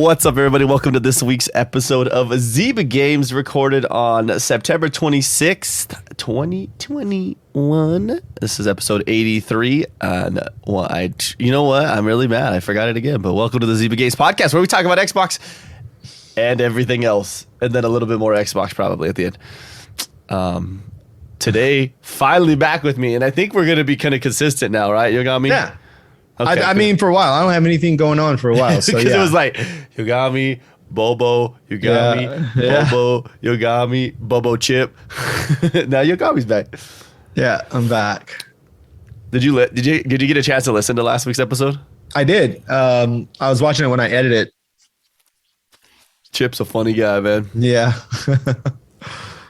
What's up, everybody? Welcome to this week's episode of Zyba Games, recorded on September 26th, 2021. This is episode 83. And you know what? I'm really mad. I forgot it again. But welcome to the Zyba Games podcast, where we talk about Xbox and everything else, and then a little bit more Xbox probably at the end. Today, finally back with me, and I think we're going to be kind of consistent now, right? Yogomi? Yeah. Okay, I mean, for a while. I don't have anything going on for a while. So because yeah. it was like Yogomi, Bobo, Yogomi, Bobo, Yogomi, Bobo Chip. Now Yogomi's back. Yeah, I'm back. Did you get a chance to listen to last week's episode? I did. I was watching it when I edited it. Chip's a funny guy, man. Yeah.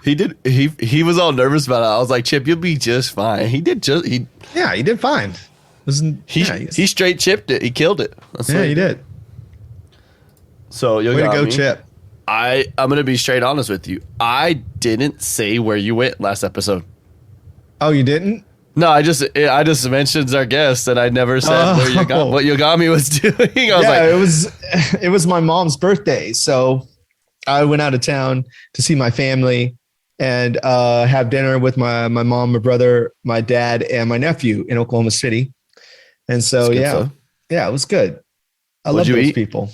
He was all nervous about it. I was like, Chip, you'll be just fine. He did fine. He straight chipped it. He killed it. He did. So way to go, Chip. I'm gonna be straight honest with you. I didn't say where you went last episode. Oh, you didn't? No, I just mentioned our guest, and I never said what Yogomi was doing. It was my mom's birthday, so I went out of town to see my family and have dinner with my mom, my brother, my dad, and my nephew in Oklahoma City. And so it was good. I love those people.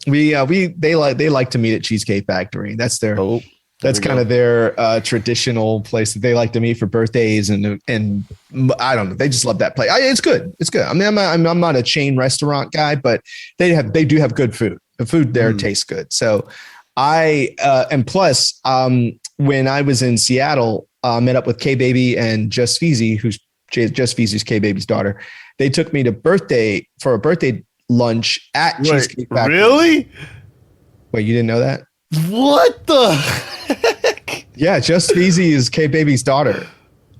They like to meet at Cheesecake Factory. That's their kind of their traditional place that they like to meet for birthdays, and I don't know, they just love that place. It's good. It's good. I mean, I'm not a chain restaurant guy, but they do have good food. The food there tastes good. So and plus when I was in Seattle, met up with K Baby and Just Feezy, who's Just Feezy's K Baby's daughter. They took me to a birthday lunch at Cheesecake Factory. Really? Wait, you didn't know that? What the heck? Yeah, Just Feezy is K Baby's daughter.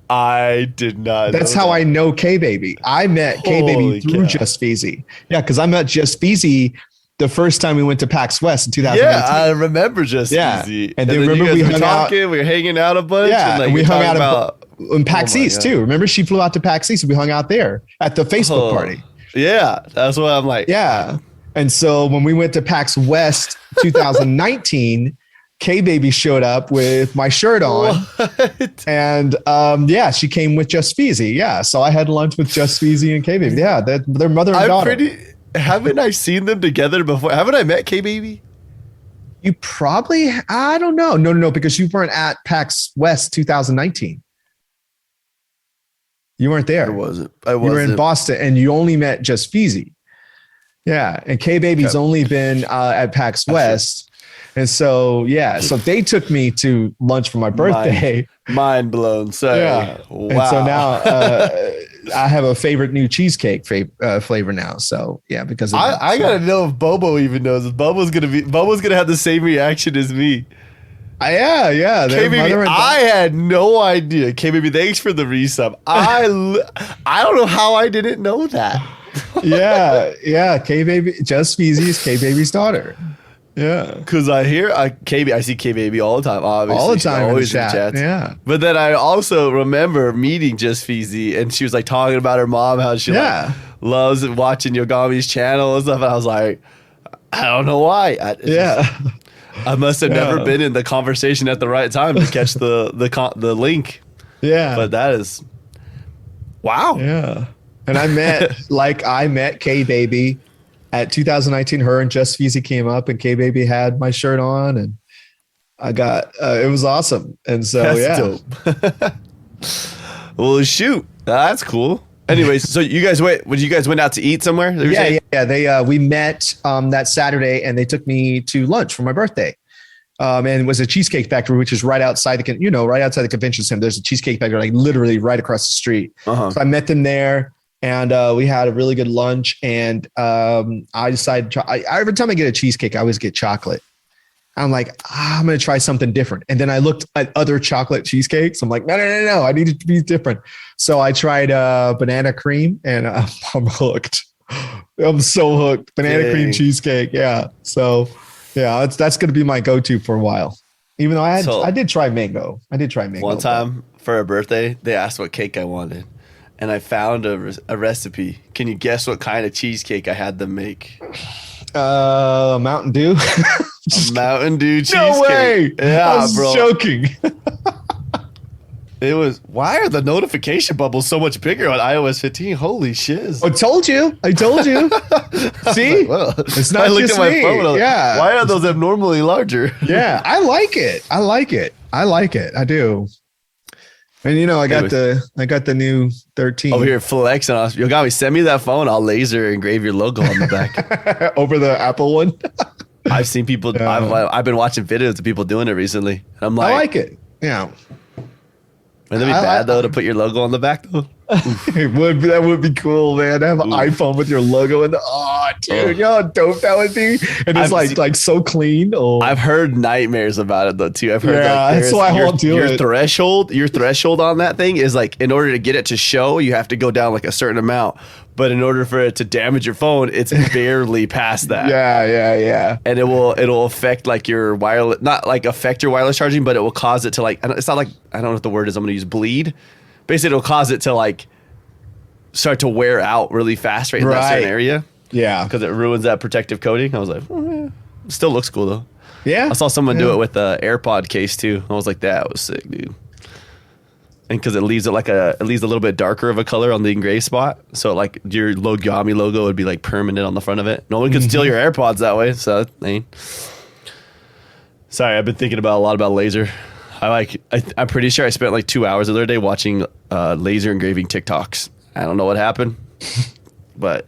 I did not. That's how I know K Baby. I met K Baby through Just Feezy. Yeah, because I met Just Feezy the first time we went to PAX West in 2019. Yeah, I remember Just Feezy. And then remember we hung out. We were hanging out a bunch. Yeah, and we hung out in PAX East too. Remember, she flew out to PAX East and we hung out there at the Facebook party. Yeah, that's what I'm like. Yeah. And so when we went to PAX West 2019, K Baby showed up with my shirt on. What? And she came with Just Feezy. Yeah. So I had lunch with Just Feezy and K Baby. Yeah, they're mother and daughter. Haven't I seen them together before? Haven't I met K Baby? You probably, I don't know. No, because you weren't at PAX West 2019. You weren't there. I wasn't. You were in Boston, and you only met Just Feezy. Yeah, and K Baby's only been at PAX West, and so so they took me to lunch for my birthday. Mind blown. So wow. And so now I have a favorite new cheesecake flavor now. So because of I gotta know if Bobo even knows. If Bobo's gonna have the same reaction as me. Yeah. K Baby, I had no idea. K Baby, thanks for the resub. I don't know how I didn't know that. yeah. K Baby, Just Feezy's K Baby's daughter. Yeah, because I see K Baby all the time. Obviously, all the time, always in the chat. Yeah, but then I also remember meeting Just Feezy, and she was like talking about her mom, how she loves watching Yogomi's channel and stuff. And I was like, I don't know why. I must have never been in the conversation at the right time to catch the link. Yeah, but that is wow. Yeah, and I met K Baby at 2019. Her and Just Feezy came up, and K Baby had my shirt on, and I got it was awesome. And so that's dope. Well, shoot, that's cool. Anyways, so you guys went out to eat somewhere? Yeah. We met that Saturday, and they took me to lunch for my birthday. And it was a Cheesecake Factory, which is right outside the convention center. There's a Cheesecake Factory, like literally right across the street. So I met them there, and we had a really good lunch. And I decided every time I get a cheesecake, I always get chocolate. I'm like, I'm going to try something different. And then I looked at other chocolate cheesecakes. I'm like, no, I need it to be different. So I tried banana cream, and I'm hooked. I'm so hooked. Banana cream cheesecake. Yeah. So that's going to be my go-to for a while. Even though I did try mango. One time for a birthday, they asked what cake I wanted, and I found a recipe. Can you guess what kind of cheesecake I had them make? Mountain Dew. A Mountain Dew cheesecake. No way. Yeah, I was bro. joking. It was. Why are the notification bubbles so much bigger on iOS 15? Holy shiz! I told you. See, like, well, it's not just me. Yeah. Why are those abnormally larger? Yeah, I like it. I do. And I got the new 13 over here flexing on us. Yogomi, send me that phone. I'll laser engrave your logo on the back. over the Apple one. I've seen people. I've been watching videos of people doing it recently, and I'm like, I like it. Yeah. Wouldn't it be bad though to put your logo on the back though? That would be cool, man. To have an iPhone with your logo in the dude, you know how dope that would be? And it's like so clean. Oh, I've heard nightmares about it though too. I've heard that's why I won't do your it. Your threshold on that thing is like, in order to get it to show, you have to go down like a certain amount. But in order for it to damage your phone, it's barely past that. Yeah. And it'll affect like your wireless, not like affect your wireless charging, but it will cause it to like, it's not like, I don't know what the word is. I'm going to use bleed. Basically, it'll cause it to like start to wear out really fast in that certain area. Yeah. Because it ruins that protective coating. I was like, still looks cool though. Yeah. I saw someone do it with the AirPod case too. I was like, that was sick, dude. And because it leaves it a little bit darker of a color on the engraved spot, so like your Yogomi logo would be like permanent on the front of it. No one could steal your AirPods that way. So, sorry, I've been thinking a lot about laser. I'm pretty sure I spent like 2 hours the other day watching laser engraving TikToks. I don't know what happened, but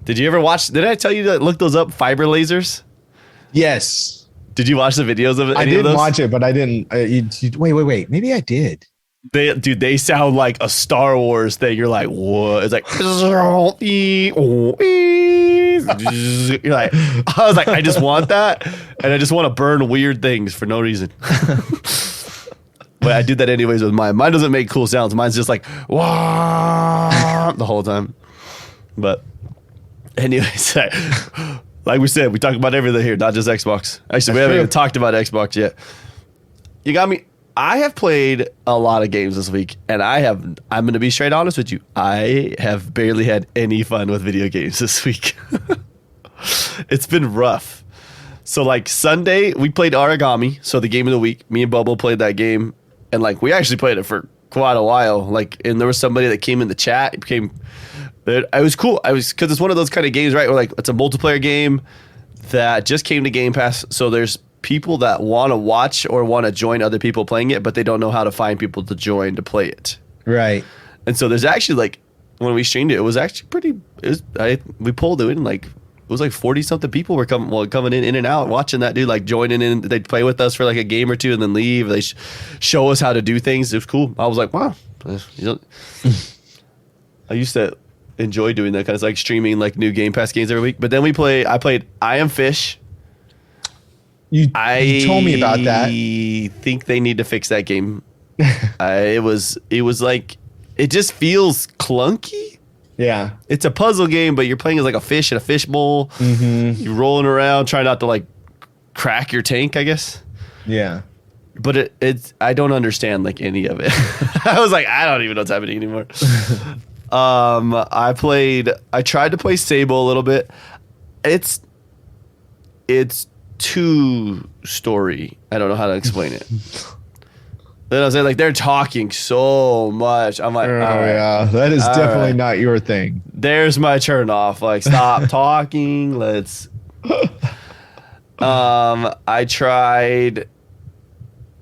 did you ever watch? Did I tell you to look those up? Fiber lasers. Yes. Did you watch the videos of it? I didn't watch it, but I didn't. Wait. Maybe I did. They sound like a Star Wars thing. You're like, what? It's like, you're like, I was like, I just want that, and I just want to burn weird things for no reason. But I do that anyways with mine. Mine doesn't make cool sounds. Mine's just like, wah, the whole time. But anyways, like we said, we talk about everything here, not just Xbox. Actually, we haven't even talked about Xbox yet. You got me. I have played a lot of games this week, and I'm going to be straight honest with you. I have barely had any fun with video games this week. It's been rough. So like Sunday, we played Origami. So the game of the week, me and Bobo played that game, and like we actually played it for quite a while. Like, and there was somebody that came in the chat. It was cool. Because it's one of those kind of games, right? Where like it's a multiplayer game that just came to Game Pass. So there's people that want to watch or want to join other people playing it, but they don't know how to find people to join to play it. Right. And so there's actually like, when we streamed it was actually we pulled it in like, it was like 40 something people were coming in and out, watching that dude, like joining in. They'd play with us for like a game or two and then leave. They show us how to do things. It was cool. I was like, wow. I used to enjoy doing that kind of like streaming like new Game Pass games every week. But then I played I Am Fish. You told me about that. I think they need to fix that game. It was like, it just feels clunky. Yeah. It's a puzzle game, but you're playing as like a fish in a fish bowl. Mm-hmm. You're rolling around, trying not to like crack your tank, I guess. Yeah. But I don't understand like any of it. I was like, I don't even know what's happening anymore. I tried to play Sable a little bit. It's too story. I don't know how to explain it. Then I was like, they're talking so much. I'm like, yeah, that is definitely not your thing. There's my turn off. Like, stop talking. Let's. I tried.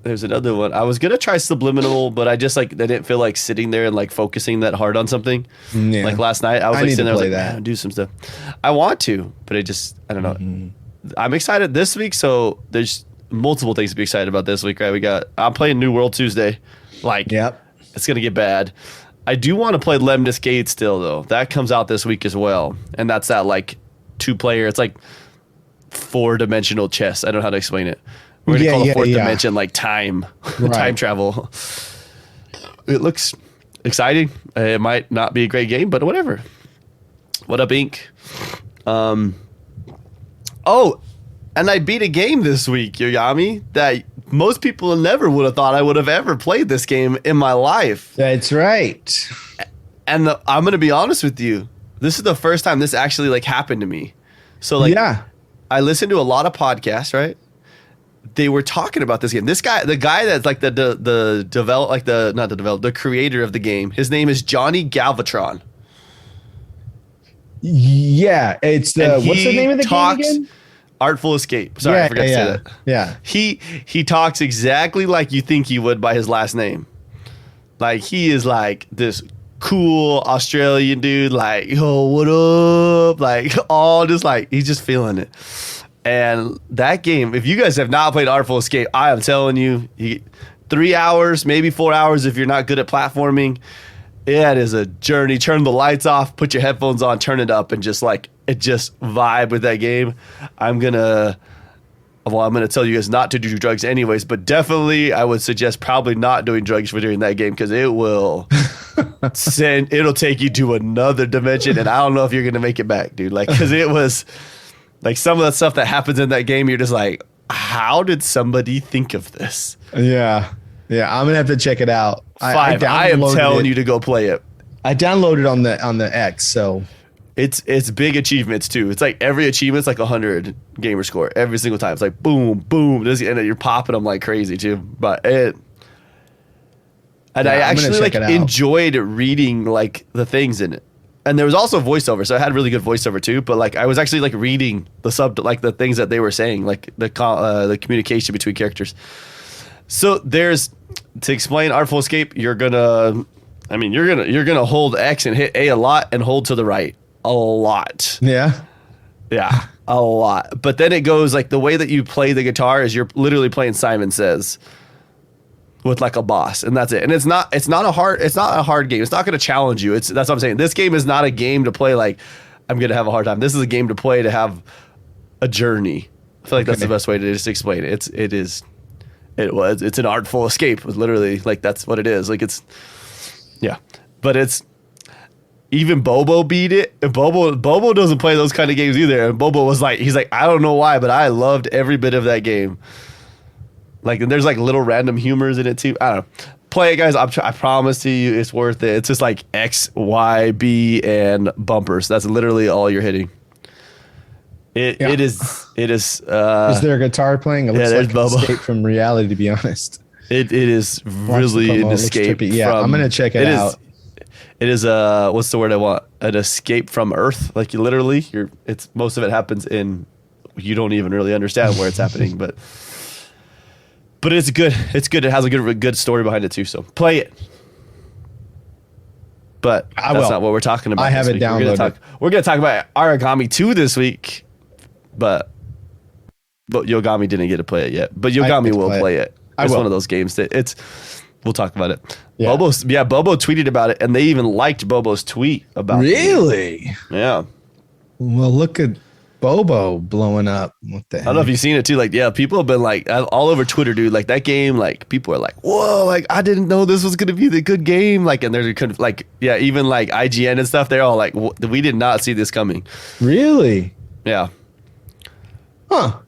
There's another one. I was gonna try Subliminal, but I just like, they didn't feel like sitting there and like focusing that hard on something. Yeah. Like last night, I was like sitting there, I was like, do some stuff. I want to, but I don't know. Mm-hmm. I'm excited this week, so there's multiple things to be excited about this week, right? I'm playing New World Tuesday. Like, yep. It's going to get bad. I do want to play Lemnis Gate still, though. That comes out this week as well. And that's that, like, 2-player. It's like 4-dimensional chess. I don't know how to explain it. We're going to call the 4th dimension, like, time. Right. Time travel. It looks exciting. It might not be a great game, but whatever. What up, Ink? Oh, and I beat a game this week, Yogomi, that most people never would have thought I would have ever played this game in my life. That's right. And I'm going to be honest with you. This is the first time this actually like happened to me. So like, I listened to a lot of podcasts, right? They were talking about this game. This guy, the guy that's like the creator of the game, his name is Johnny Galvatron. Yeah, it's what's the name of the game again? Artful Escape. Sorry, I forgot to say that. Yeah. He talks exactly like you think he would by his last name. Like, he is like this cool Australian dude, like, yo, what up? Like, all just like, he's just feeling it. And that game, if you guys have not played Artful Escape, I am telling you, 3 hours, maybe 4 hours if you're not good at platforming. It is a journey. Turn the lights off, put your headphones on, turn it up, and just vibe with that game. I'm gonna tell you guys not to do drugs anyways, but definitely I would suggest probably not doing drugs for during that game, because it will it'll take you to another dimension, and I don't know if you're gonna make it back, dude. Like, because it was like some of the stuff that happens in that game, you're just like, how did somebody think of this? Yeah, I'm gonna have to check it out. I am telling you to go play it. I downloaded on the X, so it's big achievements too. It's like every achievement's like 100 gamer score every single time. It's like boom, boom, and you're popping them like crazy too. But I actually like enjoyed reading like the things in it. And there was also voiceover, so I had really good voiceover too. But like I was actually like reading the things that they were saying, like the communication between characters. So to explain Artful Escape, you're gonna hold X and hit A a lot and hold to the right a lot. Yeah, a lot. But then it goes like the way that you play the guitar is you're literally playing Simon Says with like a boss, and that's it. And it's not a hard game. It's not going to challenge you. That's what I'm saying. This game is not a game to play like I'm going to have a hard time. This is a game to play to have a journey. I feel like that's the best way to just explain it. It's an artful escape. It's literally like that's what it is. Like but it's even Bobo beat it. And Bobo doesn't play those kind of games either. And Bobo was like, he's like, I don't know why, but I loved every bit of that game. Like, and there's like little random humors in it too. I don't know. Play it, guys. I promise to you, it's worth it. It's just like X, Y, B, and bumpers. That's literally all you're hitting. It is. Is there a guitar playing? It looks like Bobo. An escape from reality, to be honest. It is really an escape. Yeah, I'm gonna check it out. It is what's the word I want? An escape from Earth. Like, you literally, it's most of it happens in, you don't even really understand where it's happening, but it's good. It's good. It has a good story behind it too. So play it. But that's not what we're talking about. I have it downloaded. We're gonna talk about Origami 2 this week, but Yogami didn't get to play it yet. But Yogami will play it. It's one of those games that we'll talk about it. Yeah. Bobo tweeted about it, and they even liked Bobo's tweet about it. Really? Yeah. Well, look at Bobo blowing up. What the heck? I don't know if you've seen it too. Like, yeah, people have been like all over Twitter, dude. Like, that game, like, people are like, whoa, like, I didn't know this was gonna be the good game. Like, and they're kind of like, yeah, even like IGN and stuff, they're all like, we did not see this coming. Really? Yeah. Huh.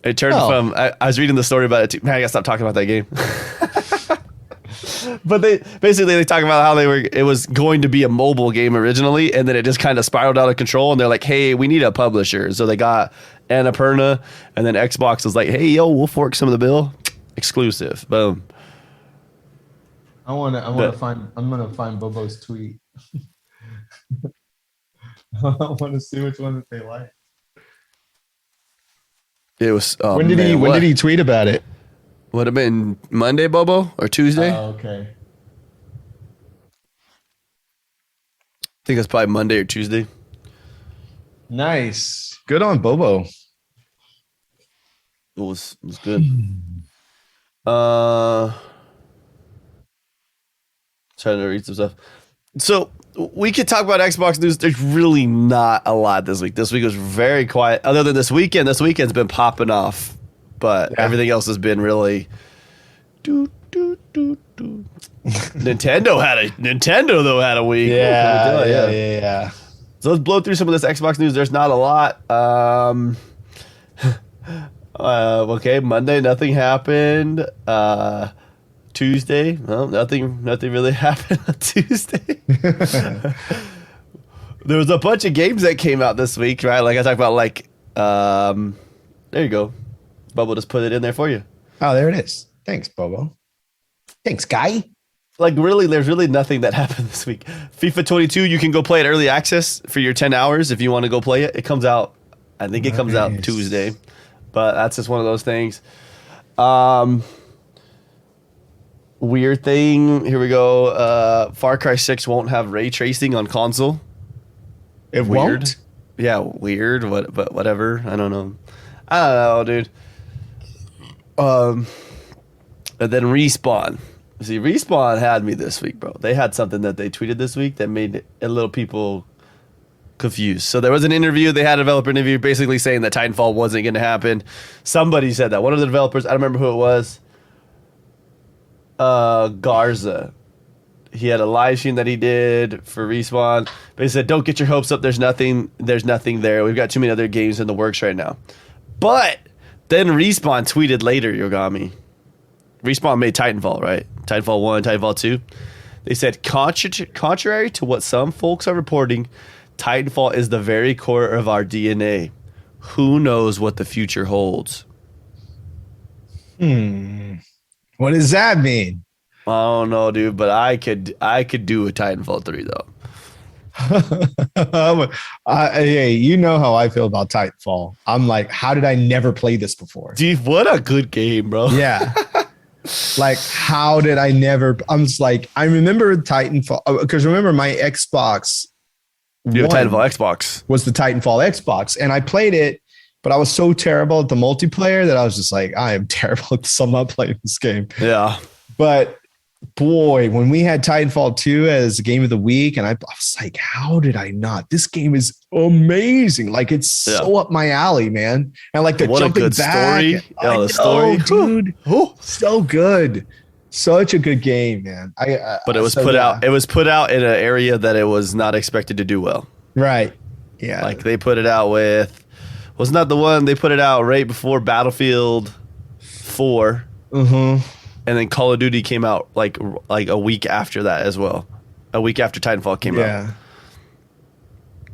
It turned from, I was reading the story about it too. Man, I gotta stop talking about that game. But they talk about how it was going to be a mobile game originally, and then it just kind of spiraled out of control, and they're like, hey, we need a publisher. So they got Annapurna, and then Xbox was like, hey, yo, we'll fork some of the bill. Exclusive. Boom. I'm gonna find Bobo's tweet. I want to see which one that they like. It was when did he tweet about it? Would have been Monday, Bobo, or Tuesday? Oh, okay. I think it's probably Monday or Tuesday. Nice. Good on Bobo. It was good. Trying to read some stuff. So we could talk about Xbox news. There's really not a lot this week. This week was very quiet. Other than this weekend. This weekend's been popping off. But everything else has been really Nintendo had a week. Yeah. So let's blow through some of this Xbox news. There's not a lot. Okay, Monday nothing happened. Tuesday, well, nothing really happened on Tuesday. There was a bunch of games that came out this week, right? Like I talked about, like There you go. Bobo just put it in there for you. Oh, there it is. Thanks, Bobo. Thanks, guy. Like, really, there's really nothing that happened this week. FIFA 22, you can go play it early access for your 10 hours if you want to go play it. It comes out, I think it comes out Tuesday. But that's just one of those things. Weird thing. Here we go. Far Cry 6 won't have ray tracing on console. It won't? Yeah, weird. But whatever. I don't know, dude. And then Respawn. See, Respawn had me this week, bro. They had something that they tweeted this week that made a little people confused. So there was an interview. They had a developer interview basically saying that Titanfall wasn't going to happen. Somebody said that. One of the developers, I don't remember who it was, Garza. He had a live stream that he did for Respawn. But he said, don't get your hopes up. There's nothing there. We've got too many other games in the works right now. But then Respawn tweeted later, Yogami. Respawn made Titanfall, right? Titanfall 1, Titanfall 2. They said, contrary to what some folks are reporting, Titanfall is the very core of our DNA. Who knows what the future holds? What does that mean? I don't know, dude, but I could do a Titanfall 3, though. Hey, you know how I feel about Titanfall. I'm like, how did I never play this before? Dude, what a good game, bro. Yeah. Like, how did I never? I'm just like, I remember Titanfall because remember my Xbox. You have a Titanfall Xbox. Was the Titanfall Xbox, and I played it, but I was so terrible at the multiplayer that I was just like, I am terrible at this. I'm not playing this game. Yeah. But boy, when we had Titanfall 2 as game of the week, and I was like, how did I not? This game is amazing. Like, it's so up my alley, man. And like the what jumping a good back. story. The story. Dude. So good. Such a good game, man. But it was put out. It was put out in an area that it was not expected to do well. Right. Yeah. Like they put it out with, wasn't that the one they put it out right before Battlefield 4? Mm-hmm. And then Call of Duty came out like a week after that as well. A week after Titanfall came out.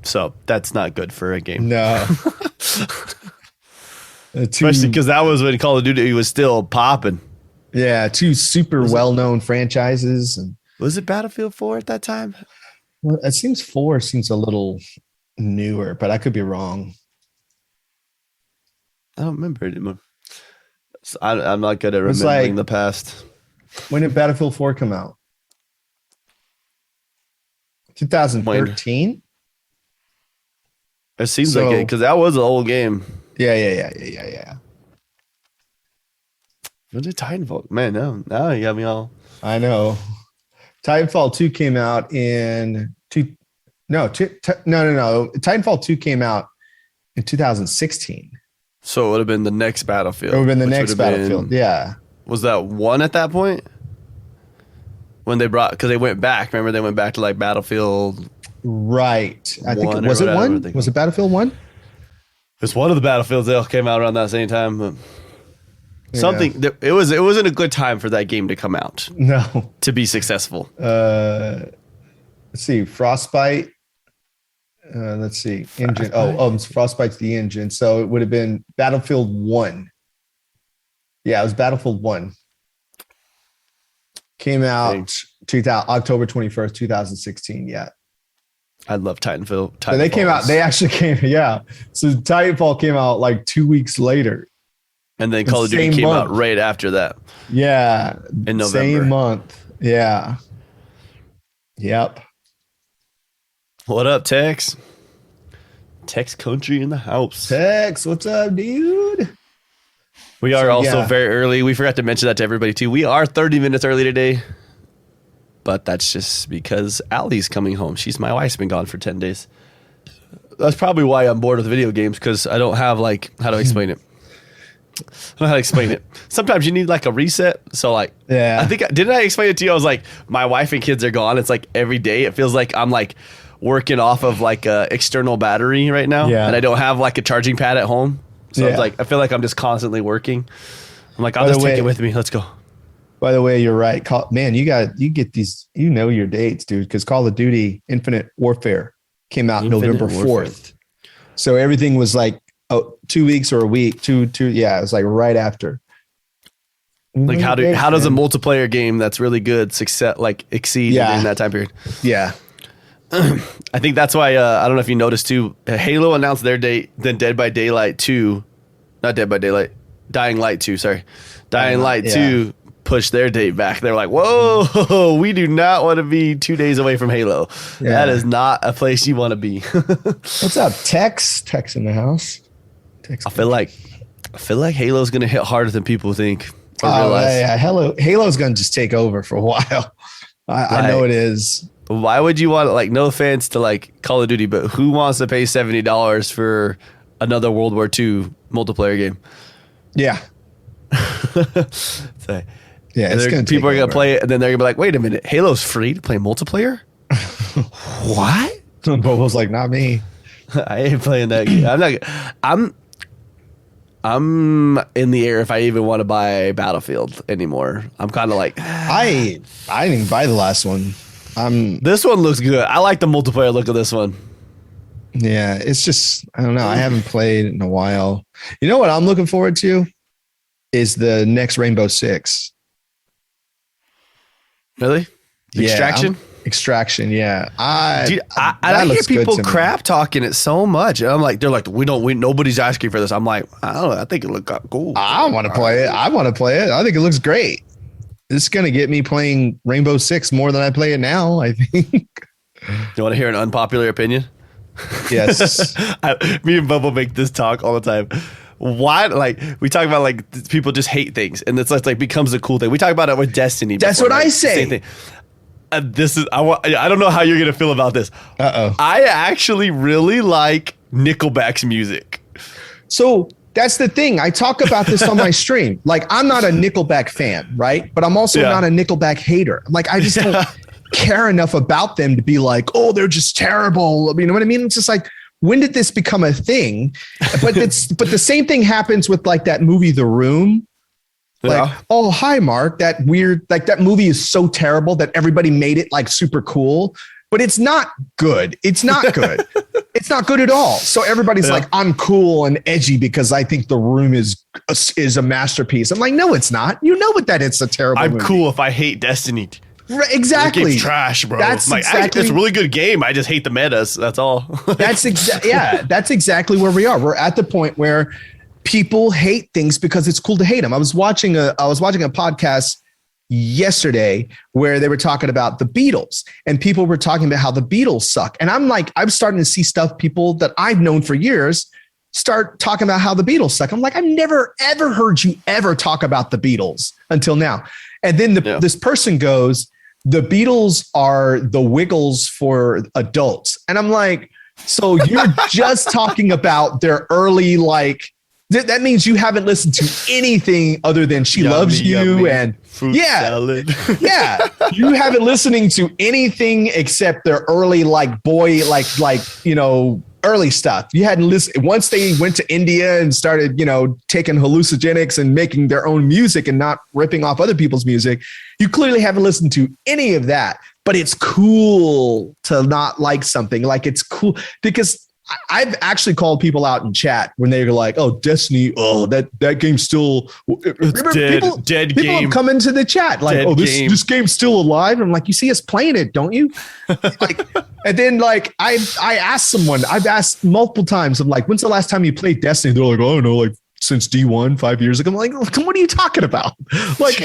So that's not good for a game. No. Especially because that was when Call of Duty was still popping. Yeah, two super well-known franchises. And was it Battlefield 4 at that time? Well, it seems 4 seems a little newer, but I could be wrong. I don't remember it anymore. I'm not good at remembering the past. When did Battlefield 4 come out? 2013? It seems like it, because that was an old game. Yeah. When did Titanfall? Man, now you got me all. I know. Titanfall 2 came out in no. Titanfall 2 came out in 2016. So it would have been the next Battlefield. It would have been the next Battlefield. Yeah. Was that 1 at that point? When they because they went back. Remember, they went back to like Battlefield. Right. I think was it 1? Was it Battlefield 1? It's one of the Battlefields that came out around that same time. But something it wasn't a good time for that game to come out. No. To be successful. Let's see. Frostbite. Let's see. Engine. Frostbite's the engine. So it would have been Battlefield 1. Yeah, it was Battlefield 1. Came out October 21st, 2016. Yeah. I love Titanfall. So they came out. They actually came. Yeah. So Titanfall came out like 2 weeks later. And then Call of Duty came out right after that. Yeah. In November. Same month. Yeah. Yep. What up, Tex? Tex Country in the house. Tex, what's up, dude? We are also very early. We forgot to mention that to everybody, too. We are 30 minutes early today. But that's just because Allie's coming home. My wife's been gone for 10 days. That's probably why I'm bored with video games, because I don't have, how to explain it? I don't know how to explain it. Sometimes you need a reset. So I think, didn't I explain it to you? I was like, my wife and kids are gone. It's every day. It feels like I'm working off of a external battery right now. Yeah. And I don't have a charging pad at home. So it's I feel like I'm just constantly working. I'm like, I'll just take it with me. Let's go. By the way, you're right. Man, you get these, your dates, dude, because Call of Duty Infinite Warfare came out November 4th. So everything was Oh, 2 weeks or a week. Two. Yeah, it was like right after. Like how does a multiplayer game that's really good exceed in that time period? Yeah. I think that's why I don't know if you noticed too. Halo announced their date, then Dying Light 2. Sorry, Dying Light 2 pushed their date back. They're like, whoa, we do not want to be 2 days away from Halo. Yeah. That is not a place you want to be. What's up, Tex? Tex in the house. I feel like Halo's gonna hit harder than people think. Yeah, Halo's gonna just take over for a while. I know it is. Why would you want like, no offense to like Call of Duty, but who wants to pay $70 for another World War II multiplayer game? Yeah. So, people are gonna play it, and then they're gonna be like, "Wait a minute, Halo's free to play multiplayer?" What? Bobo's like, "Not me. I ain't playing that game. I'm in the air if I even want to buy Battlefield anymore. I'm kind of like, I didn't buy the last one. This one looks good. I like the multiplayer look of this one. Yeah, it's just, I don't know. I haven't played in a while. You know what I'm looking forward to is the next Rainbow Six. Really? Extraction? Extraction, yeah. I hear people crap talking it so much. I'm like, they're like, nobody's asking for this. I'm like, I don't know. I think it looked cool. I want to play it. I think it looks great. This is going to get me playing Rainbow Six more than I play it now, I think. You want to hear an unpopular opinion? Yes. Me and Bubba make this talk all the time. Why? Like, we talk about like people just hate things, and it's like becomes a cool thing. We talk about it with Destiny. That's before, what right? I say. Same thing. I don't know how you're gonna feel about this. I actually really like Nickelback's music. So that's the thing. I talk about this on my stream. Like, I'm not a Nickelback fan, right? But I'm also not a Nickelback hater. Like, I just don't care enough about them to be like, oh, they're just terrible. You know what I mean? It's just like, when did this become a thing? But the same thing happens with like that movie, The Room. Like, oh, hi, Mark. That movie is so terrible that everybody made it like super cool, but it's not good. It's not good. It's not good at all. So everybody's like, I'm cool and edgy because I think The Room is a masterpiece. I'm like, no, it's not. You know what? That it's a terrible movie. I'm cool if I hate Destiny. Right, exactly. The game's trash, bro. That's like, exactly. It's a really good game. I just hate the metas. That's all. That's exactly where we are. We're at the point where people hate things because it's cool to hate them. I was watching a podcast yesterday where they were talking about the Beatles, and people were talking about how the Beatles suck. And I'm starting to see people that I've known for years start talking about how the Beatles suck. I'm like, I've never, ever heard you ever talk about the Beatles until now. And then this person goes, the Beatles are the Wiggles for adults. And I'm like, so you're just talking about their early, like, that means you haven't listened to anything other than She Loves You and fruit salad. Yeah. You haven't listening to anything except their early, like, boy, like, early stuff. You hadn't listened. Once they went to India and started, taking hallucinogenics and making their own music and not ripping off other people's music, you clearly haven't listened to any of that. But it's cool to not like something. Like, it's cool because I've actually called people out in chat when they're like, "Oh, Destiny, oh, that game's still dead people game." Come into the chat like, "Oh, this game's still alive." I'm like, "You see us playing it, don't you?" Like, and then like I asked someone, I've asked multiple times, I'm like, "When's the last time you played Destiny?" They're like, "Oh, no, like since D1 5 years ago." I'm like, "What are you talking about? Like,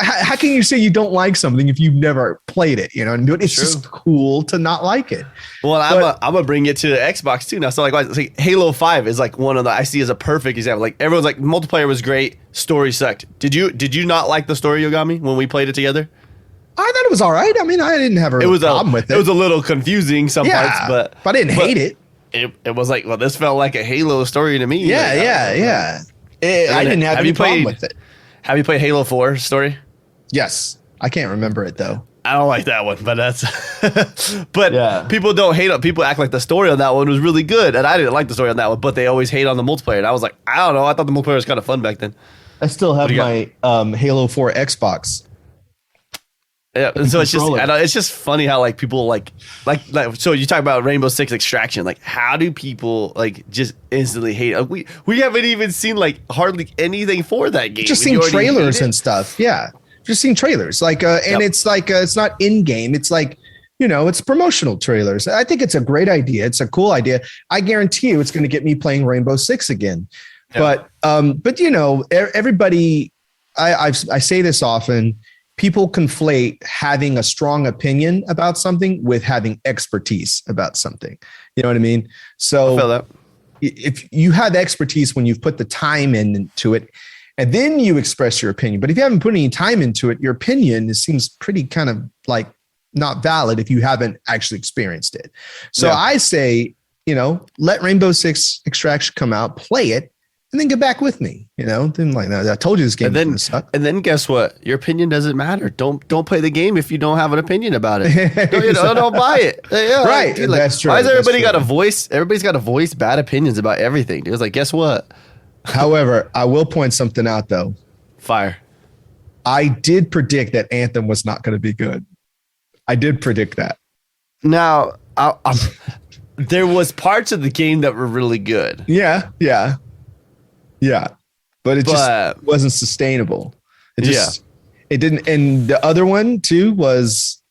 how can you say you don't like something if you've never played it? It's just cool to not like it." Well, I'm gonna bring it to Xbox too now. So like Halo 5 is like one of the, I see as a perfect example. Like, everyone's like, multiplayer was great, story sucked. Did you not like the story, Yogami, when we played it together? I thought it was all right. I mean, I didn't have a problem with it. It was a little confusing some parts, but I didn't hate it. It was like, well, this felt like a Halo story to me. Yeah. I didn't have any problem with it. Have you played Halo 4 story? Yes. I can't remember it, though. I don't like that one, but people don't hate it. People act like the story on that one was really good, and I didn't like the story on that one, but they always hate on the multiplayer. And I was like, I don't know. I thought the multiplayer was kind of fun back then. I still have my Halo 4 Xbox. Yeah, and so it's just funny how like people like so you talk about Rainbow Six Extraction, like how do people like just instantly hate it? Like, we haven't even seen like hardly anything for that game. Just seen trailers and stuff. Yeah, just seen trailers like and it's like it's not in game. It's like, you know, it's promotional trailers. I think it's a great idea. It's a cool idea. I guarantee you it's going to get me playing Rainbow Six again. Yeah. But you know, everybody, I say this often. People conflate having a strong opinion about something with having expertise about something. You know what I mean? So I feel that. If you have expertise when you've put the time into it, and then you express your opinion. But if you haven't put any time into it, your opinion seems pretty kind of like not valid if you haven't actually experienced it. So I say, you know, let Rainbow Six Extraction come out, play it, and then get back with me, you know. Then like, I told you this game was gonna suck. And then guess what? Your opinion doesn't matter. Don't play the game if you don't have an opinion about it. Don't buy it. Yeah, right. Dude, like, that's true. Why has everybody got a voice? Everybody's got to voice bad opinions about everything. Dude. It's like, guess what? However, I will point something out though. Fire. I did predict that Anthem was not going to be good. I did predict that. Now, there was parts of the game that were really good. Yeah. But it just wasn't sustainable. It didn't. And the other one too was,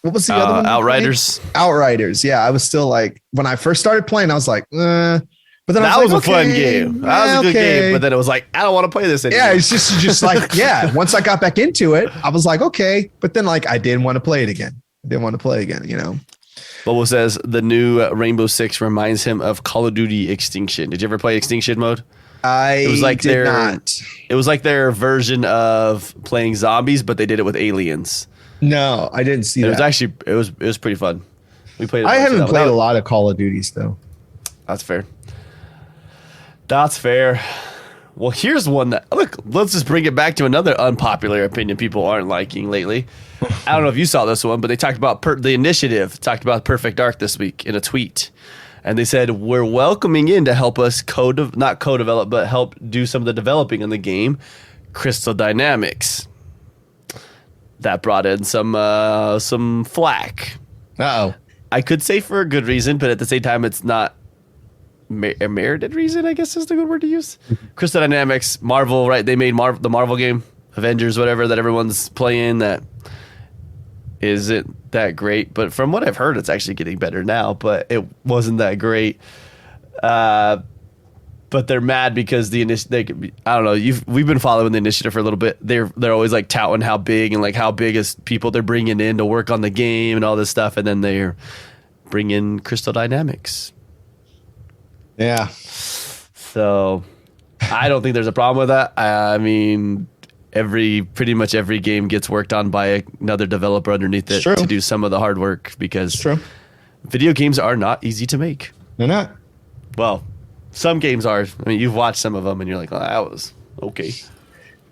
what was the other one? Outriders. Outriders. Yeah. I was still like, when I first started playing, I was like, but then that was a fun game. That was a good game. But then it was like, I don't want to play this anymore. Yeah. It's just like, once I got back into it, I was like, okay. But then like, I didn't want to play it again. You know? Bobo says the new Rainbow Six reminds him of Call of Duty Extinction. Did you ever play Extinction mode? It was like did not. It was like their version of playing zombies, but they did it with aliens. No, I didn't see that. It was actually it was pretty fun. We played. I haven't played a lot of Call of Duties though. That's fair. That's fair. Well, here's one that look. Let's just bring it back to another unpopular opinion people aren't liking lately. I don't know if you saw this one, but they talked about the initiative. Talked about Perfect Dark this week in a tweet. And they said, we're welcoming in to help us not co-develop, but help do some of the developing in the game, Crystal Dynamics. That brought in some flack. Uh-oh. I could say for a good reason, but at the same time, it's not a merited reason, I guess is the good word to use. Crystal Dynamics, Marvel, right? They made the Marvel game, Avengers, whatever, that everyone's playing that isn't that great, but from what I've heard, it's actually getting better now, but it wasn't that great. But they're mad because I don't know, we've been following the initiative for a little bit. They're always like touting how big and like how big is people they're bringing in to work on the game and all this stuff, and then they're bringing Crystal Dynamics. Yeah. So I don't think there's a problem with that. I mean, pretty much every game gets worked on by another developer underneath it to do some of the hard work, because video games are not easy to make. They're not. Well, some games are. I mean, you've watched some of them and you're like, oh, that was okay.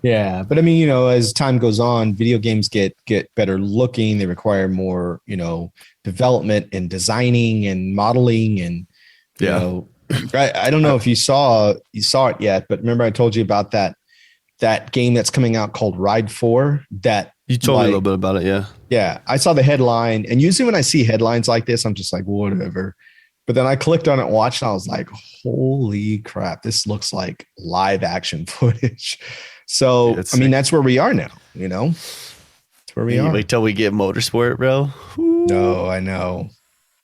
Yeah. But I mean, you know, as time goes on, video games get better looking. They require more, you know, development and designing and modeling and, you know, I don't know if you saw it yet, but remember I told you about that game that's coming out called Ride 4 that you told me a little bit about it. Yeah. Yeah. I saw the headline, and usually when I see headlines like this, I'm just like, whatever. But then I clicked on it and watched, and I was like, holy crap, this looks like live action footage. So, I mean, that's where we are now, you know, that's where we are. Wait till we get Motorsport, bro. Ooh. No, I know,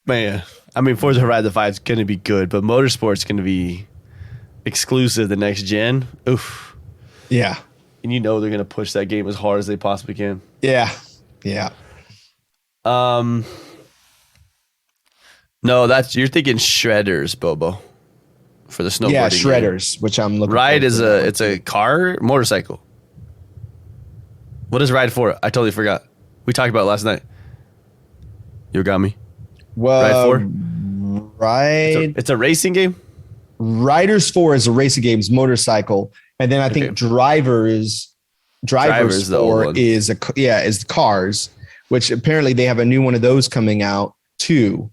man. I mean, Forza Horizon 5 is going to be good, but Motorsport's going to be exclusive the next gen. Oof. Yeah. And you know they're going to push that game as hard as they possibly can. Yeah. Yeah. No, you're thinking Shredders, Bobo, for the snowboarding. Yeah, Shredders, game. Which I'm looking. Ride is it's a car, motorcycle. What is Ride for? I totally forgot. We talked about it last night. Yogomi. Well, Ride 4. It's a racing game. Riders 4 is a racing game, is motorcycle. And then I think Drivers 4 is the cars, which apparently they have a new one of those coming out too.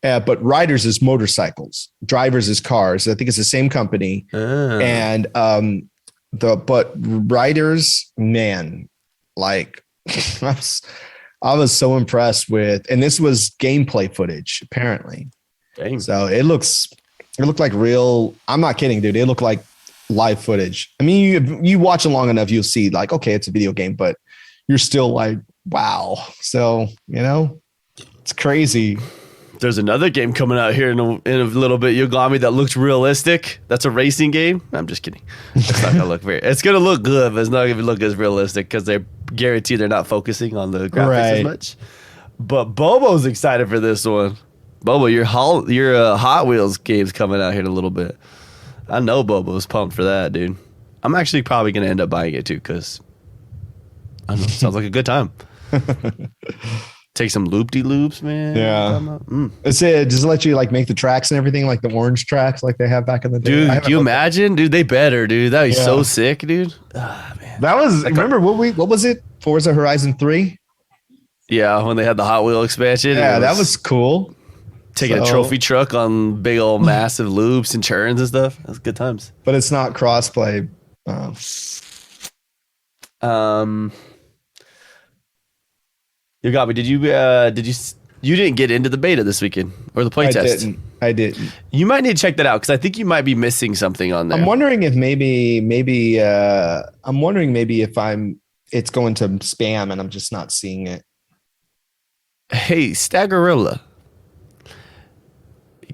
But Riders is motorcycles, Drivers is cars. I think it's the same company. And but Riders, man, like I was so impressed with, and this was gameplay footage apparently. Dang. So it looked like real. I'm not kidding, dude. It looked like live footage. I mean, you watch it long enough, you'll see like, okay, it's a video game, but you're still like, wow. So, it's crazy. There's another game coming out here in a little bit, Yogomi, that looks realistic. That's a racing game. I'm just kidding. It's not gonna look it's gonna look good, but it's not gonna look as realistic because they're guaranteed they're not focusing on the graphics as much. But Bobo's excited for this one. Bobo, your Hot Wheels game's coming out here in a little bit. I know Bobo's pumped for that, dude. I'm actually probably gonna end up buying it too because I don't know. It sounds like a good time. Take some loop-de-loops, man. Yeah. Does it let you like make the tracks and everything, like the orange tracks like they have back in the day? Dude, can you imagine? Dude, they better, dude. That'd be so sick, dude. Man. That was, remember what was it? Forza Horizon 3? Yeah, when they had the Hot Wheel expansion. Yeah, that was cool. Taking a trophy truck on big old massive loops and turns and stuff. That's good times. But it's not crossplay. You got me. You didn't get into the beta this weekend or the playtest? I didn't. You might need to check that out because I think you might be missing something on there. I'm wondering if maybe if it's going to spam and I'm just not seeing it. Hey, Staggerilla,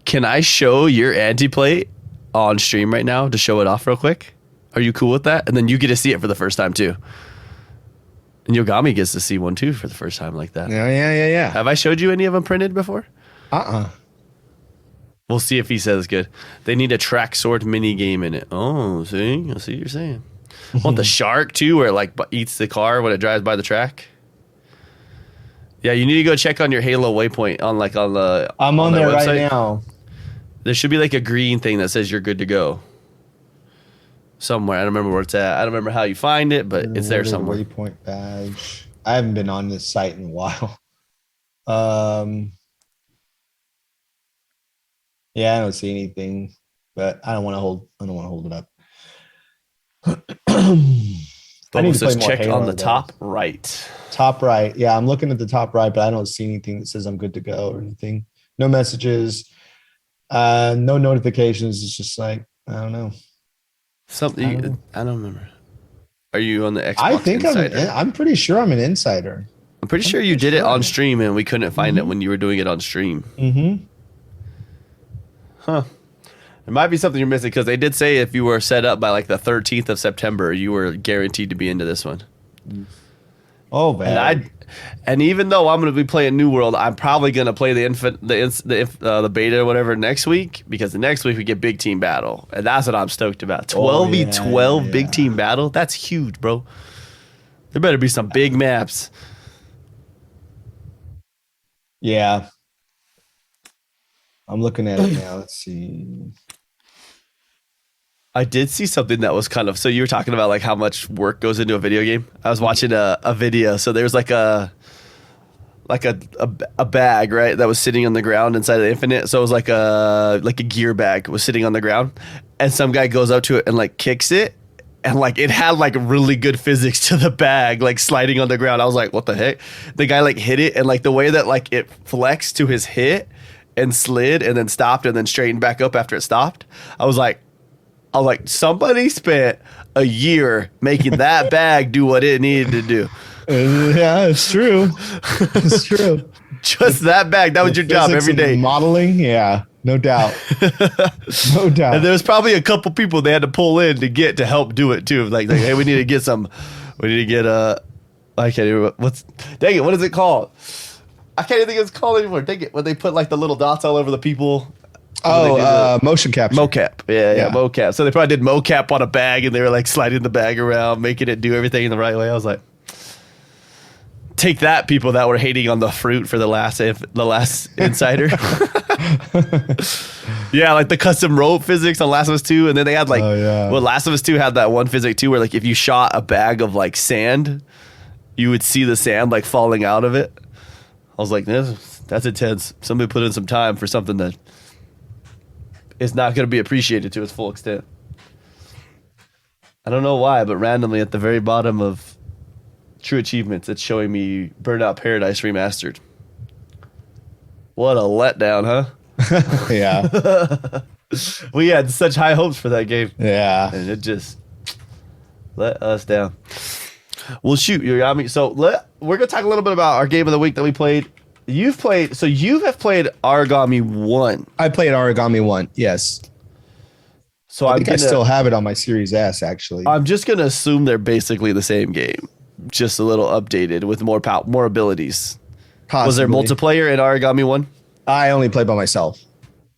can I show your anti-plate on stream right now to show it off real quick? Are you cool with that? And then you get to see it for the first time too. And Yogomi gets to see one too for the first time like that. Yeah. Have I showed you any of them printed before? We'll see if he says good. They need a track sword mini game in it. Oh, see? I see what you're saying. Want the shark too, where it like eats the car when it drives by the track? Yeah, you need to go check on your Halo waypoint on the. I'm on there right now. There should be like a green thing that says you're good to go. Somewhere. I don't remember where it's at. I don't remember how you find it, but it's there somewhere. Waypoint badge. I haven't been on this site in a while. Yeah, I don't see anything, but I don't want to hold it up. I need to play more check Halo on the top right. Top right. Yeah, I'm looking at the top right, but I don't see anything that says I'm good to go or anything. No messages, no notifications. It's just like, I don't know. Something I don't remember. Are you on the Xbox? I think Insider? I'm pretty sure I'm an insider. I'm pretty sure you did it on stream and we couldn't find it when you were doing it on stream. Mm-hmm. Huh. There might be something you're missing because they did say if you were set up by like the 13th of September, you were guaranteed to be into this one. Oh man! And even though I'm going to be playing New World, I'm probably going to play the beta or whatever next week because the next week we get Big Team Battle, and that's what I'm stoked about. 12v12 Big Team Battle. That's huge, bro. There better be some big maps. Yeah. I'm looking at it now. Let's see. I did see something that was kind of, so you were talking about like how much work goes into a video game. I was watching a video. So there's like a bag, right, that was sitting on the ground inside of the Infinite. So it was like a gear bag was sitting on the ground, and some guy goes up to it and like kicks it, and like it had like really good physics to the bag, like sliding on the ground. I was like, what the heck? The guy like hit it, and like the way that like it flexed to his hit and slid and then stopped and then straightened back up after it stopped. I was like, somebody spent a year making that bag do what it needed to do. Yeah, it's true. It's true. Just that bag. That was your job every day. Modeling, yeah, no doubt. No doubt. And there was probably a couple people they had to pull in to help do it too. Like hey, we need to get I can't even, what is it called? I can't even think it's called anymore. Dang it. When they put like the little dots all over the people. Motion capture. Mocap. Yeah, mocap. So they probably did mocap on a bag and they were like sliding the bag around, making it do everything in the right way. I was like, take that, people that were hating on the fruit for the last Insider. Yeah, like the custom rope physics on Last of Us 2. And then they had like, Last of Us 2 had that one physic too where like if you shot a bag of like sand, you would see the sand like falling out of it. I was like, that's intense. Somebody put in some time for something that is not going to be appreciated to its full extent. I don't know why, but randomly at the very bottom of True Achievements. It's showing me Burnout Paradise Remastered. What a letdown, huh? Yeah. We had such high hopes for that game. Yeah. And it just let us down. Well, shoot, Yogomi. So we're going to talk a little bit about our game of the week that we played. You have played Origami 1. I played Origami 1, yes. So I still have it on my Series S, actually. I'm just going to assume they're basically the same game, just a little updated with more abilities. Possibly. Was there multiplayer in Origami 1? I only played by myself.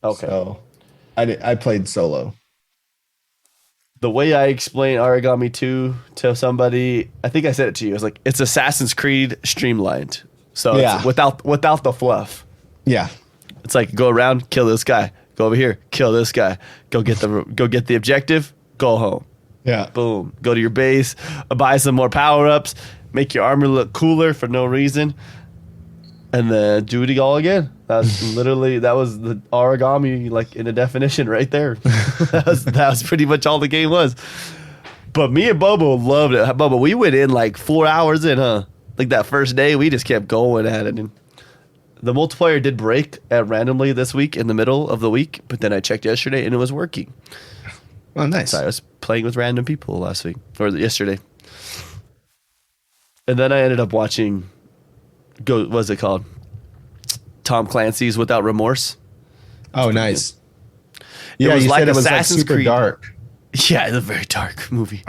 Okay. So I played solo. The way I explain Origami 2 to somebody, I think I said it to you. I was like, it's Assassin's Creed streamlined. So it's without the fluff. Yeah. It's like go around, kill this guy. Go over here, kill this guy. Go get the objective, go home. Yeah. Boom. Go to your base, buy some more power-ups, make your armor look cooler for no reason, and then do it all again. That's literally that was the Origami like in a definition right there. that was pretty much all the game was. But me and Bobo loved it. Bobo, we went in like 4 hours in, huh? Like that first day, we just kept going at it. And the multiplayer did break randomly this week in the middle of the week, but then I checked yesterday and it was working. Oh, nice. So I was playing with random people last week or yesterday. And then I ended up watching, what's it called? Tom Clancy's Without Remorse. Oh, nice. Yeah, you said it was like super Creed. Dark. Yeah, it's a very dark movie.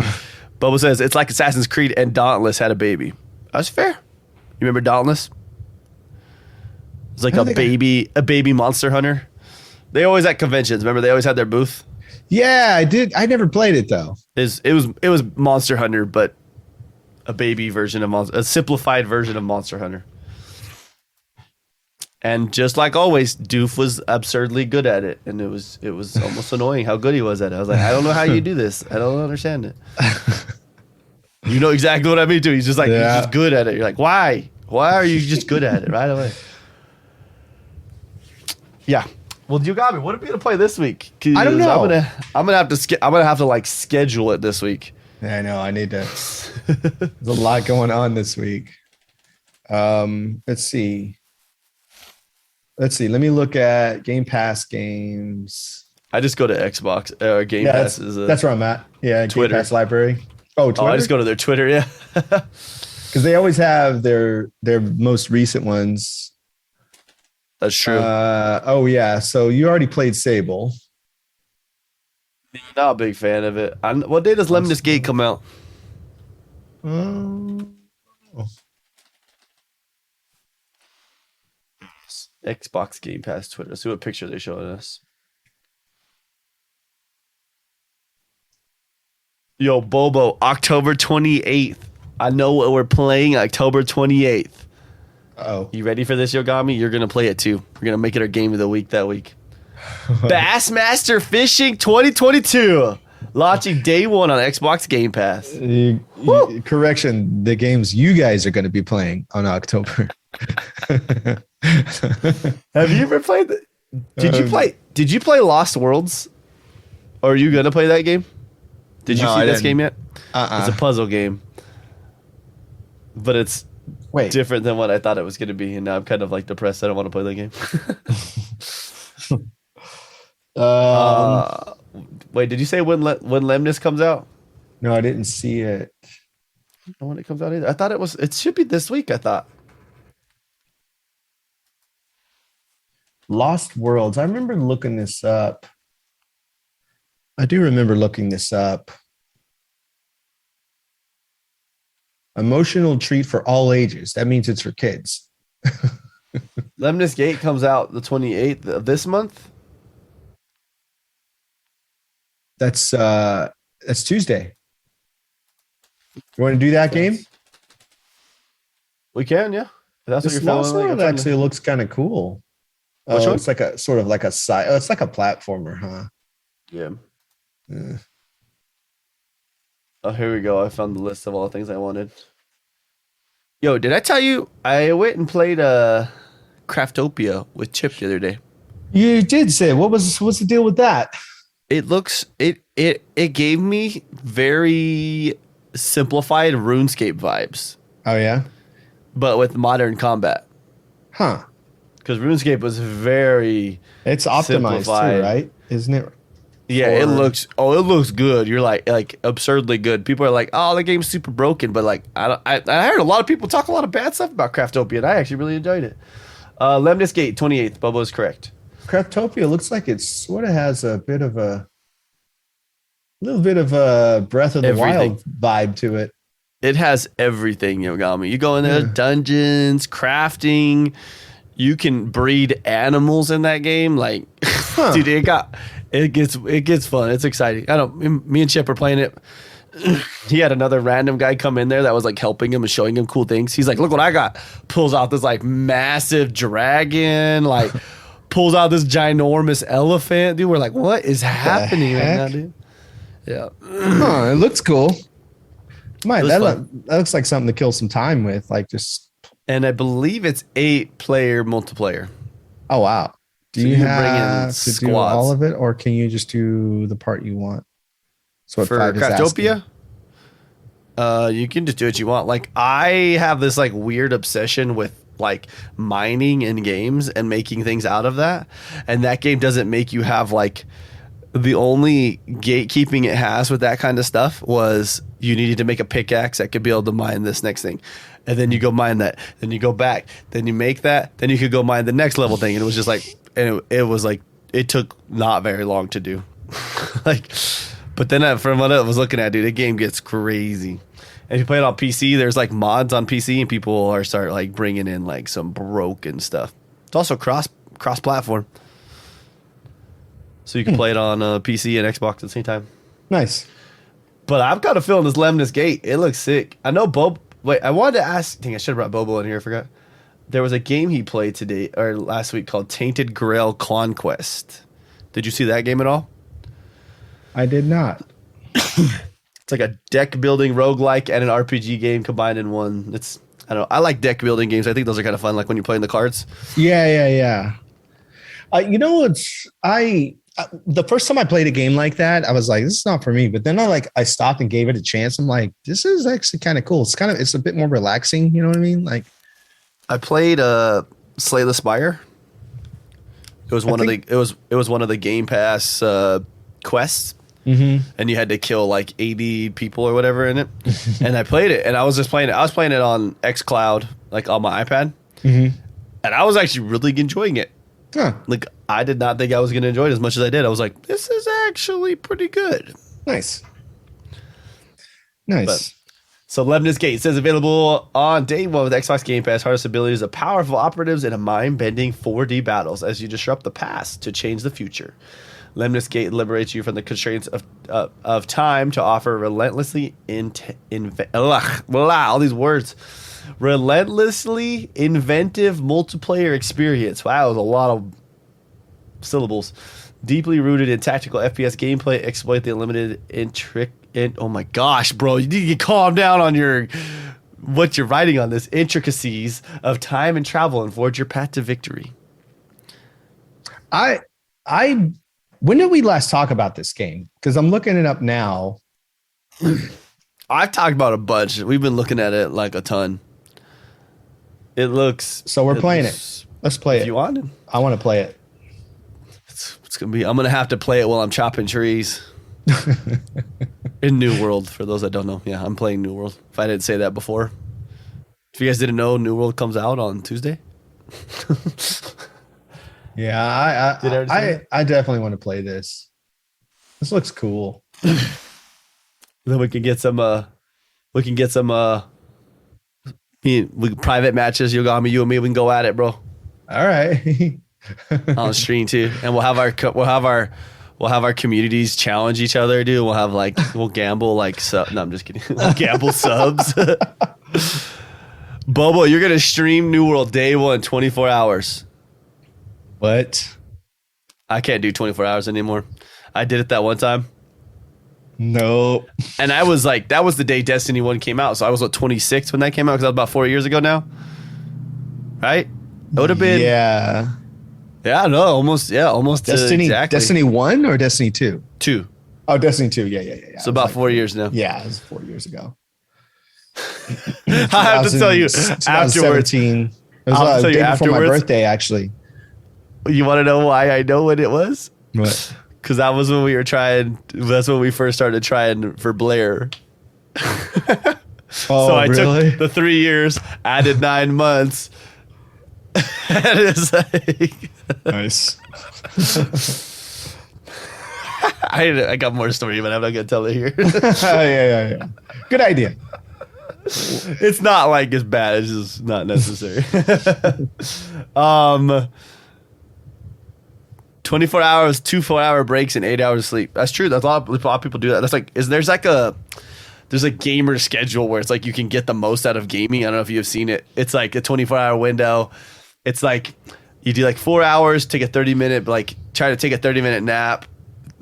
Bubba says it's like Assassin's Creed and Dauntless had a baby. That's fair. You remember Dauntless? It's like a baby monster hunter. They always at conventions. Remember, they always had their booth. Yeah, I did. I never played it though. It was Monster Hunter, but a baby version of a simplified version of Monster Hunter. And just like always, Doof was absurdly good at it, and it was almost annoying how good he was at it. I was like, I don't know how you do this. I don't understand it. You know exactly what I mean, too. He's just like he's just good at it. You're like, why? Why are you just good at it right away? Yeah. Well, Yogomi, what are we gonna play this week? I don't know. I'm gonna have to like schedule it this week. Yeah, I know. I need to. There's a lot going on this week. Let's see. Let me look at Game Pass games. I just go to Xbox. Game Pass is that's where I'm at. Yeah, Twitter. Game Pass library. Oh, Twitter? I just go to their Twitter. Yeah, because they always have their most recent ones. That's true. Oh yeah. So you already played Sable. Not a big fan of it. What day does Lemnis Gate come out? Xbox Game Pass Twitter. Let's see what picture they're showing us. Yo, Bobo, October 28th. I know what we're playing October 28th. Oh, you ready for this, Yogomi? You're going to play it too. We're going to make it our game of the week that week. Bassmaster Fishing 2022. Launching day 1 on Xbox Game Pass. Correction, the games you guys are going to be playing on October. Have you ever played that? Did you play Lost Worlds? Or are you going to play that game? Did you see this game yet? It's a puzzle game. But it's different than what I thought it was going to be. And now I'm kind of like depressed. I don't want to play that game. Wait, did you say when Lemnis comes out? No, I didn't see it. I don't know when it comes out either. I thought it should be this week, I thought. Lost Worlds. I remember looking this up. I do remember looking this up. Emotional treat for all ages. That means it's for kids. Lemnis Gate comes out the 28th of this month. That's Tuesday. You want to do that game? We can, yeah. That's what you're Lost World actually looks kind of cool. It's like a sort of like a side. It's like a platformer, huh? Yeah. Oh, here we go. I found the list of all the things I wanted. Yo, did I tell you I went and played Craftopia with Chip the other day? You did say. What's the deal with that? It gave me very simplified RuneScape vibes. Oh, yeah? But with modern combat. Huh. Because RuneScape was very It's optimized too, right? Isn't it? Yeah, it looks good. You're like absurdly good. People are like, oh, the game's super broken. But like, I heard a lot of people talk a lot of bad stuff about Craftopia, and I actually really enjoyed it. Lemnis Gate, 28th. Bobo is correct. Craftopia looks like it sort of has a little bit of a Breath of the Wild vibe to it. It has everything, Yogami. You go in there, dungeons, crafting. You can breed animals in that game. Like, dude, it gets fun. It's exciting. Me and Chip are playing it. He had another random guy come in there that was like helping him and showing him cool things. He's like, look what I got. Pulls out this like massive dragon, like pulls out this ginormous elephant. Dude, we're like, what is happening right now, dude? Yeah. It looks cool. That looks like something to kill some time with, like just. And I believe it's 8-player multiplayer. Oh wow! Do you have to do all of it, or can you just do the part you want? So for Craftopia, you can just do what you want. Like I have this like weird obsession with like mining in games and making things out of that, and that game doesn't make you have like. The only gatekeeping it has with that kind of stuff was you needed to make a pickaxe that could be able to mine this next thing. And then you go mine that. Then you go back. Then you make that. Then you could go mine the next level thing. And it was just like, it took not very long to do. But then from what I was looking at, dude, the game gets crazy. And if you play it on PC, there's like mods on PC and people are start like bringing in like some broken stuff. It's also cross-platform. So you can play it on PC and Xbox at the same time. Nice. But I've got a feeling this Lemnis Gate, it looks sick. I know I wanted to ask. Dang, I should have brought Bobo in here. I forgot. There was a game he played today or last week called Tainted Grail Conquest. Did you see that game at all? I did not. It's like a deck building roguelike and an RPG game combined in one. I like deck building games. I think those are kind of fun, like when you're playing the cards. Yeah. You know, the first time I played a game like that, I was like, this is not for me. But then I stopped and gave it a chance. I'm like, this is actually kind of cool. It's a bit more relaxing. You know what I mean? Like, I played Slay the Spire. It was one of the Game Pass quests. Mm-hmm. And you had to kill like 80 people or whatever in it. And I played it, and I was playing it on xCloud, like on my iPad. Mm-hmm. And I was actually really enjoying it. Huh. Like, I did not think I was going to enjoy it as much as I did. I was like, this is actually pretty good. Nice. So Lemnis Gate says available on day one with Xbox Game Pass. Harness abilities of powerful operatives in a mind-bending 4D battles as you disrupt the past to change the future. Lemnis Gate liberates you from the constraints of time to offer relentlessly all these words. Relentlessly inventive multiplayer experience. Wow, that was a lot of syllables. Deeply rooted in tactical FPS gameplay, exploit the limited oh my gosh, bro, you need to calm down on what you're writing on this. Intricacies of time and travel and forge your path to victory. When did we last talk about this game? Because I'm looking it up now. I've talked about a bunch. We've been looking at it like a ton. It looks... So we're playing it. Let's play it. You want it? I want to play it. It's going to be... I'm going to have to play it while I'm chopping trees. In New World, for those that don't know. Yeah, I'm playing New World. If I didn't say that before. If you guys didn't know, New World comes out on Tuesday. Yeah, I definitely want to play this. This looks cool. Then we can get some private matches. Yogami, you and me, we can go at it, bro. All right. On stream too, and we'll have our communities challenge each other, dude. We'll gamble like no, I'm just kidding. We'll gamble subs. Bobo, you're gonna stream New World day one, 24 hours. What? I can't do 24 hours anymore. I did it that one time. Nope. And I was like, that was the day Destiny 1 came out. So I was 26 when that came out, because that was about 4 years ago now. Right? It would have been. Yeah. Yeah, no, almost. Yeah, almost. Destiny, exactly. Destiny 1 or Destiny 2? 2. Oh, Destiny 2. Yeah. So about 4 years now. Yeah, it was 4 years ago. I have to tell you afterwards. 2017. It was the day before my birthday, actually. You want to know why I know what it was? What? Because that was when we were trying. That's when we first started trying for Blair. So I took the 3 years, added 9 months. And it's like nice. I got more story, but I'm not gonna tell it here. Yeah. Good idea. It's not like it's bad. It's just not necessary. 24 hours, 2 4-hour breaks, and 8 hours of sleep. That's true. That's a lot of people do that. That's like there's a gamer schedule where it's like you can get the most out of gaming. I don't know if you've seen it. It's like a 24-hour window. It's like you do like 4 hours, take a 30-minute, like try to take a 30-minute nap,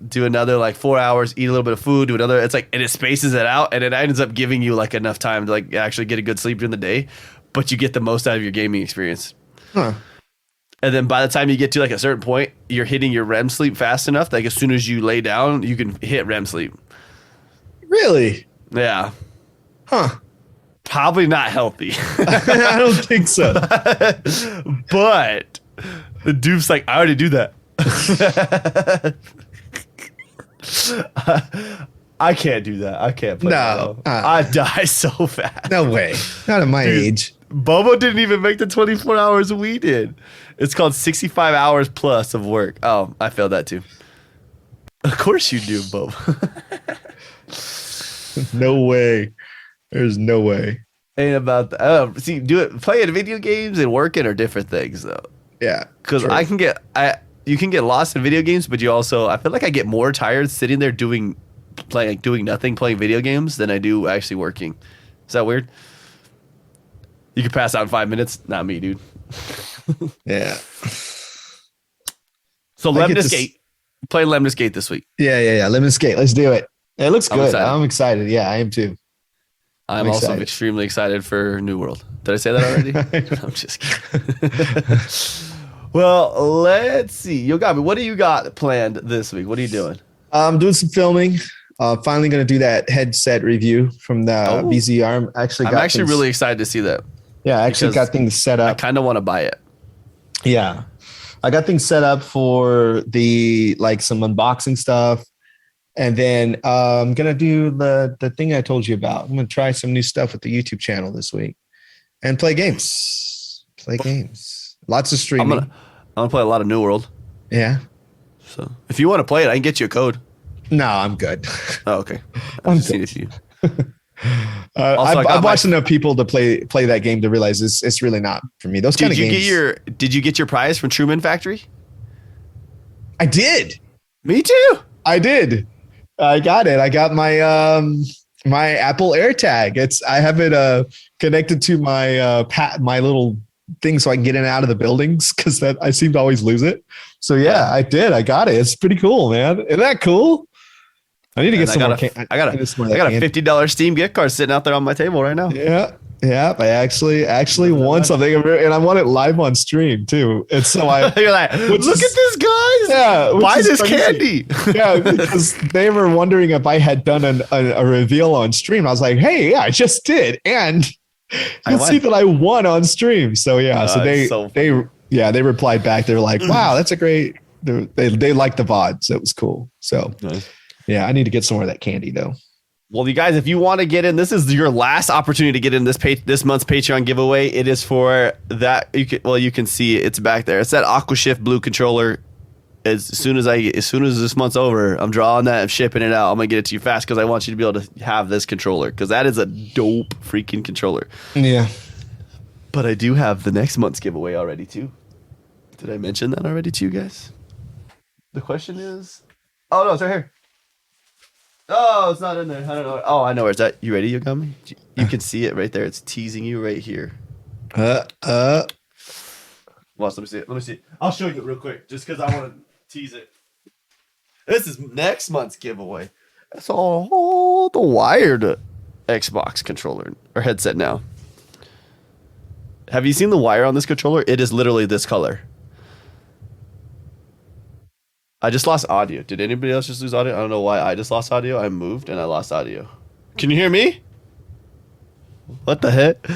do another like 4 hours, eat a little bit of food, do another. It's like, and it spaces it out, and it ends up giving you like enough time to like actually get a good sleep during the day, but you get the most out of your gaming experience. Huh. And then by the time you get to like a certain point, you're hitting your REM sleep fast enough that like as soon as you lay down, you can hit REM sleep. Really? Yeah. Huh. Probably not healthy. I don't think so. But the dude's like, I already do that. I can't do that. I can't play that. I die so fast. No way. Not at my age. Bobo didn't even make the 24 hours we did. It's called 65 hours plus of work. Oh, I failed that too. Of course you do, Bobo. No way. There's no way. Ain't about that. See, playing video games and working are different things though. Yeah. Because you can get lost in video games, but I feel like I get more tired sitting there doing nothing, playing video games than I do actually working. Is that weird? You can pass out in 5 minutes. Not me, dude. Yeah. So Lemnis Gate. Play Lemnis Gate this week. Yeah. Lemnis Gate. Let's do it. It looks good. I'm excited. Yeah, I am too. I'm also extremely excited for New World. Did I say that already? I'm just kidding. Well, let's see. Yogomi, what do you got planned this week? What are you doing? I'm doing some filming. Finally going to do that headset review from the BZR. I'm actually really excited to see that. Yeah, I actually got things set up. I kind of want to buy it. Yeah. I got things set up for some unboxing stuff. And then I'm going to do the thing I told you about. I'm going to try some new stuff with the YouTube channel this week and play games. Lots of streaming. I'm gonna play a lot of New World. Yeah. So if you want to play it, I can get you a code. No, I'm good. Oh, okay. I'm good. I've watched enough people to play that game to realize it's really not for me. Those kind of games. Did you get your prize from Truman Factory? I did. Me too. I did. I got it. I got my my Apple AirTag. I have it connected to my my little thing so I can get in and out of the buildings because I seem to always lose it. So yeah, I did. I got it. It's pretty cool, man. Isn't that cool? I need to get some more. I got a $50 Steam gift card sitting out there on my table right now. Yeah. I actually won something, and I won it live on stream too. And so you're like, look at this, guys! Yeah, buy this candy. Yeah, because they were wondering if I had done a reveal on stream. I was like, hey, yeah, I just did, and you'll see that I won on stream. So yeah, they replied back. They were like, wow, that's a great. They liked the VOD, so it was cool. So yeah, I need to get some more of that candy though. Well, you guys, if you want to get in, this is your last opportunity to get in this month's Patreon giveaway. It is for that. You can see it's back there. It's that AquaShift blue controller. As soon as this month's over, I'm drawing that and shipping it out. I'm gonna get it to you fast because I want you to be able to have this controller because that is a dope freaking controller. Yeah. But I do have the next month's giveaway already too. Did I mention that already to you guys? The question is, oh no, it's right here. Oh, it's not in there. I don't know. Oh, I know where it's at. You ready, Yogomi? You can see it right there. It's teasing you right here. Well, let me see it. Let me see it. I'll show you real quick just because I want to tease it. This is next month's giveaway. That's all the wired Xbox controller or headset now. Have you seen the wire on this controller? It is literally this color. I just lost audio. Did anybody else just lose audio? I don't know why I just lost audio. I moved and I lost audio. Can you hear me? What the heck?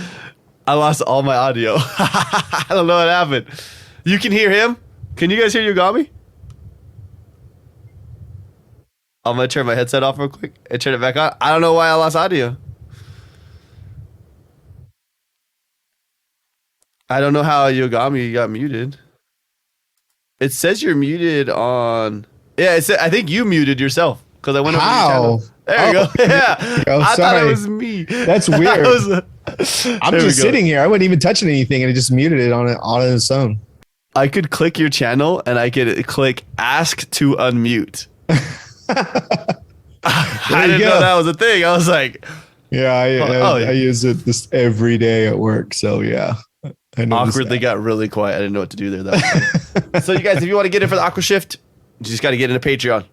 I lost all my audio. I don't know what happened. You can hear him? Can you guys hear Yogomi? I'm going to turn my headset off real quick and turn it back on. I don't know why I lost audio. I don't know how Yogomi got muted. It says you're muted on... Yeah, I think you muted yourself because I went over your channel. There you go. Yeah. I thought it was me. That's weird. I'm just sitting here. I wasn't even touching anything and it just muted it on its own. I could click your channel and I could click ask to unmute. I didn't know that was a thing. I was like... Yeah, I use it this every day at work. So yeah. Awkwardly got really quiet. I didn't know what to do there. So you guys, if you want to get in for the Aqua Shift, you just got to get into Patreon.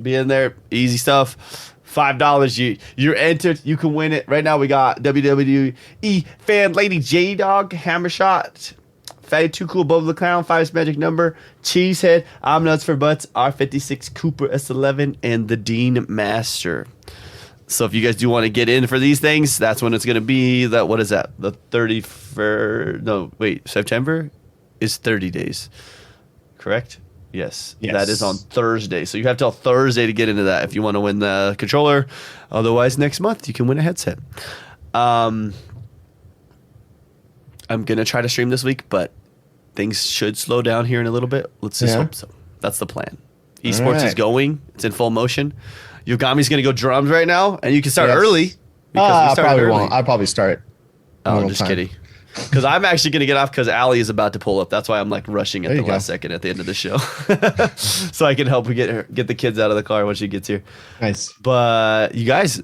Be in there. Easy stuff. $5. You're entered. You can win it. Right now we got WWE Fan Lady J-Dog, Hammer Shot, Fatty Too Cool, Bobo Da Clown, 5's Magic Number, Cheesehead, I'm Nuts for Butts, R56, Cooper S11, and the Dean Master. So if you guys do want to get in for these things, that's when it's going to be. What is that? The 31st? No, wait. September is 30 days. Correct? Yes. That is on Thursday. So you have till Thursday to get into that if you want to win the controller. Otherwise, next month, you can win a headset. I'm going to try to stream this week, but things should slow down here in a little bit. Let's just hope so. That's the plan. Esports is going. It's in full motion. Yogomi's going to go drums right now, and you can start early. I probably won't. I'll probably start. Oh, I'm just kidding. Because I'm actually going to get off because Allie is about to pull up. That's why I'm like rushing at the last second at the end of the show. So I can help her get the kids out of the car when she gets here. Nice. But you guys,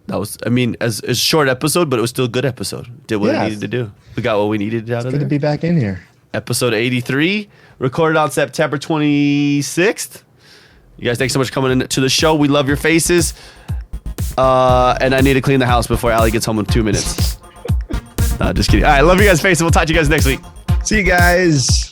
that was, as a short episode, but it was still a good episode. Did what it needed to do. We got what we needed out of it. It's good to be back in here. Episode 83, recorded on September 26th. You guys, thanks so much for coming into the show. We love your faces. And I need to clean the house before Allie gets home in 2 minutes. Just kidding. All right, love you guys' faces. We'll talk to you guys next week. See you guys.